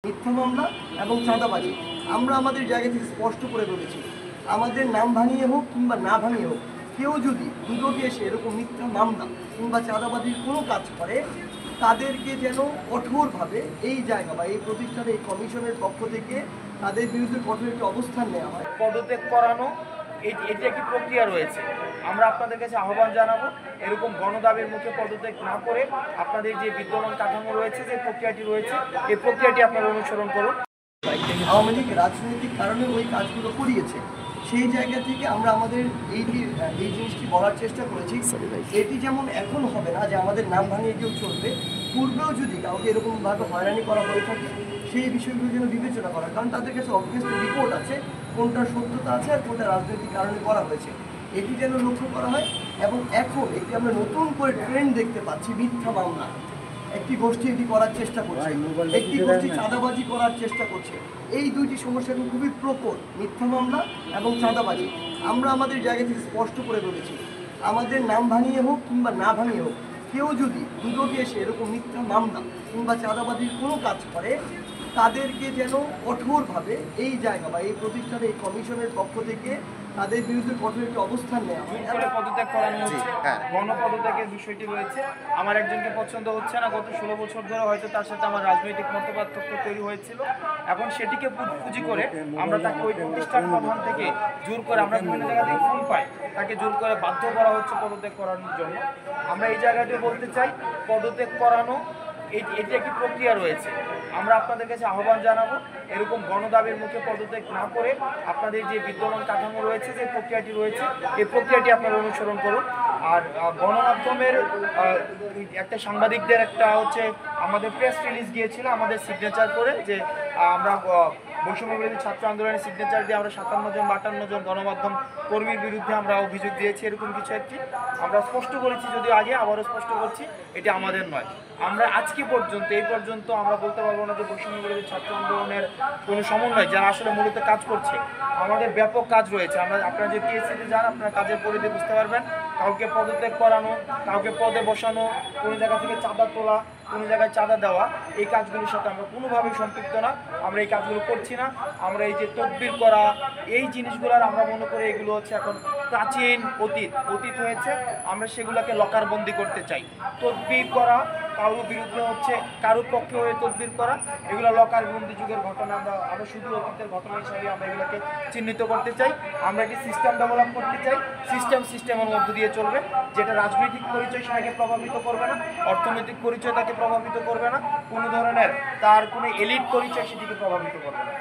মিথ্যা মামলা এবং চাঁদাবাজি আমরা আমাদের জায়গা থেকে স্পষ্ট করে বলেছি, আমাদের নাম ভাঙিয়ে হোক কিংবা না ভাঙিয়ে হোক, কেউ যদি দুদকে এসে এরকম মিথ্যা মামলা কিংবা চাঁদাবাজির কোনো কাজ করে, তাদেরকে যেন কঠোরভাবে এই জায়গা বা এই প্রতিষ্ঠানে এই কমিশনের পক্ষ থেকে তাদের বিরুদ্ধে কঠোর একটি অবস্থান নেওয়া হয়। পদত্যাগ করানো এটি একটি প্রক্রিয়া রয়েছে। আমরা আপনাদের কাছে আহ্বান জানাবো, এরকম গণদাবির মুখে পদত্যাগ না করে আপনাদের যে বিদ্যমান কাঠামো রয়েছে, যে প্রক্রিয়াটি রয়েছে, এই প্রক্রিয়াটি আপনারা অনুসরণ করুন। আওয়ামী লীগ রাজনৈতিক কারণে ওই কাজগুলো করিয়েছে, সেই জায়গা থেকে আমরা আমাদের এই জিনিসটি বলার চেষ্টা করেছি। এটি যেমন এখন হবে না যে আমাদের নাম ভাঙিয়ে কেউ চলবে, পূর্বেও যদি কাউকে এরকমভাবে হয়রানি করা হয়ে থাকে সেই বিষয়গুলো যেন বিবেচনা করা, কারণ তাদের কাছে অবভিয়াসলি রিপোর্ট আছে কোনটার সত্যতা আছে আর কোনটা রাজনৈতিক কারণে করা হয়েছে, এটি যেন লক্ষ্য করা হয়। এবং এখন একটি আমরা নতুন করে ট্রেন্ড দেখতে পাচ্ছি, মিথ্যা মামলা একটি গোষ্ঠী এটি করার চেষ্টা করছে, একটি গোষ্ঠী চাঁদাবাজি করার চেষ্টা করছে। এই দুইটি সমস্যা এখন খুবই প্রকট, মিথ্যা মামলা এবং চাঁদাবাজি আমরা আমাদের জায়গা থেকে স্পষ্ট করে বলেছি, আমাদের নাম ভাঙিয়ে হোক কিংবা না ভাঙিয়ে হোক, কেউ যদি দুদকে এসে এরকম মিথ্যা মামলা কিংবা চাঁদাবাজির কোনো কাজ করে, তাদেরকে যেন কঠোরভাবে এই জায়গা বা এই প্রতিষ্ঠানে এই কমিশনের পক্ষ থেকে তাদের বিরুদ্ধে কঠোর একটি অবস্থান নেওয়া হয়। পদত্যাগ করানো হচ্ছে, গণপদত্যাগের বিষয়টি রয়েছে। আমার একজনকে পছন্দ হচ্ছে না, গত 16 বছর ধরে হয়তো তার সাথে আমার রাজনৈতিক মতপার্থক্য তৈরি হয়েছিল। এখন সেটিকে পুঁজি করে আমরা তাকে ওই প্রতিষ্ঠান প্রধান থেকে জোর করে, আমরা বিভিন্ন জায়গা থেকে ফোন পাই, তাকে জোর করে বাধ্য করা হচ্ছে পদত্যাগ করানোর জন্য। আমরা এই জায়গাটি বলতে চাই, পদত্যাগ করানো এটি একটি প্রক্রিয়া রয়েছে। আমরা আপনাদের কাছে আহ্বান জানাবো, এরকম গণদাবির মুখে পদত্যাগ না করে আপনাদের যে বিদ্যমান কাঠামো রয়েছে, যে প্রক্রিয়াটি রয়েছে, এই প্রক্রিয়াটি আপনারা অনুসরণ করুন। আর গণমাধ্যমের একটা সাংবাদিকদের একটা হচ্ছে আমাদের প্রেস রিলিজ গিয়েছিল আমাদের সিগনেচার করে, যে আমরা বৈষম্য বিরোধী ছাত্র আন্দোলনের সিগনেচার দিয়ে আমরা 57 জন 52 জন গণমাধ্যম কর্মীর বিরুদ্ধে আমরা অভিযোগ দিয়েছি, এরকম কিছু একটি আমরা স্পষ্ট করেছি, যদিও আগে আবারও স্পষ্ট করছি, এটি আমাদের নয়। আমরা আজকে পর্যন্ত এই পর্যন্ত আমরা বলতে পারবো না যে বৈষম্য বিরোধী ছাত্র আন্দোলনের কোনো সমন্বয় যারা আসলে মূলত কাজ করছে। আমাদের ব্যাপক কাজ রয়েছে। আপনারা যে টিএসসিতে যান, আপনারা কাজের পরিধি বুঝতে পারবেন। কাউকে পদত্যাগ করানো, কাউকে পদে বসানো, কোনো জায়গা থেকে চাঁদা তোলা, কোনো জায়গায় চাঁদা দেওয়া, এই কাজগুলির সাথে আমরা কোনোভাবেই সম্পৃক্ত না। আমরা এই কাজগুলো করছি না। আমরা এই যে তদবির করা, এই জিনিসগুলোর আমরা মনে করি এগুলো হচ্ছে এখন প্রাচীন অতীত হয়েছে। আমরা সেগুলোকে লকারবন্দি করতে চাই। তদবির করা, কারোর বিরুদ্ধে হচ্ছে কারোর পক্ষে হয়ে তদবির করা, এগুলো লকারবন্দি যুগের ঘটনা। আমরা শুধু অতীতের ঘটনা হিসাবে আমরা এগুলোকে চিহ্নিত করতে চাই। আমরা একটি সিস্টেম ডেভেলপ করতে চাই, সিস্টেমের মধ্য দিয়ে চলবে, যেটা রাজনৈতিক পরিচয় সেটাকে প্রভাবিত করবে না, অর্থনৈতিক পরিচয় তাকে প্রভাবিত করবে না, কোনো ধরনের তার কোনো এলিট পরিচয় সেটিকে প্রভাবিত করবে না।